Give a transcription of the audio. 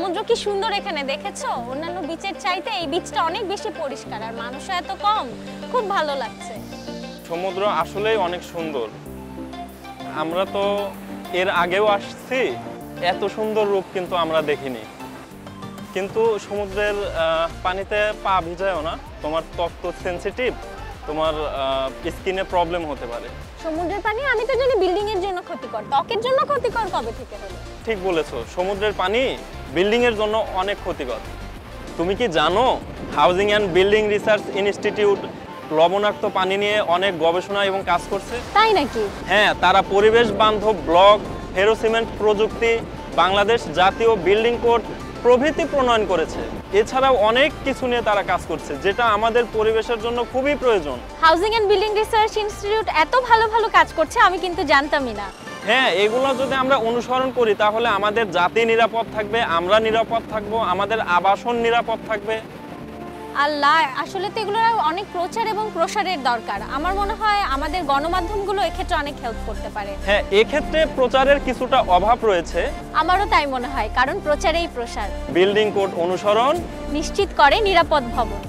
সমুদ্র কি সুন্দর এখানে, দেখেছো? অন্যান্য বিচের চাইতে এই বিচটা অনেক বেশি পরিষ্কার, আর মানুষও এত কম। খুব ভালো লাগছে। সমুদ্র আসলেই অনেক সুন্দর। আমরা তো এর আগেও আসছি, এত সুন্দর রূপ কিন্তু আমরা দেখিনি। কিন্তু সমুদ্রের পানিতে পা ভিজায়ও না, তোমার ত্বক তো সেনসিটিভ, তোমার স্কিনে প্রবলেম হতে পারে। সমুদ্রের পানি আমি তো জানি বিল্ডিং এর জন্য ক্ষতিকর, ত্বকের জন্য ক্ষতিকর কবে থেকে হলো? ঠিক বলেছো, সমুদ্রের পানি বিল্ডিং এর জন্য অনেক ক্ষতিকর। তুমি কি জানো housing and building research institute লবণাক্ত পানি নিয়ে অনেক গবেষণা এবং কাজ করছে? তাই নাকি? হ্যাঁ, তারা পরিবেশ বান্ধব ব্লক, ফেরোসিমেন্ট প্রযুক্তি, বাংলাদেশ জাতীয় বিল্ডিং কোড প্রভৃতি প্রণয়ন করেছে। এছাড়াও অনেক কিছু নিয়ে তারা কাজ করছে, যেটা আমাদের পরিবেশের জন্য খুবই প্রয়োজন। Housing and building research institute এত ভালো ভালো কাজ করছে, আমি কিন্তু জানতামই না। হ্যাঁ, এগুলো যদি আমরা অনুসরণ করি তাহলে আমাদের জাতি নিরাপদ থাকবে, আমরা নিরাপদ থাকবো, আমাদের আবাসন নিরাপদ থাকবে। আল্লাহ, আসলে তো এগুলোর অনেক প্রচার এবং প্রসারের দরকার। আমার মনে হয় আমাদের গণমাধ্যমগুলো এক্ষেত্রে অনেক হেল্প করতে পারে। হ্যাঁ, এক্ষেত্রে প্রচারের কিছুটা অভাব রয়েছে। আমারও তাই মনে হয়, কারণ প্রচারেই প্রসার। বিল্ডিং কোড অনুসরণ নিশ্চিত করে নিরাপদ ভবন।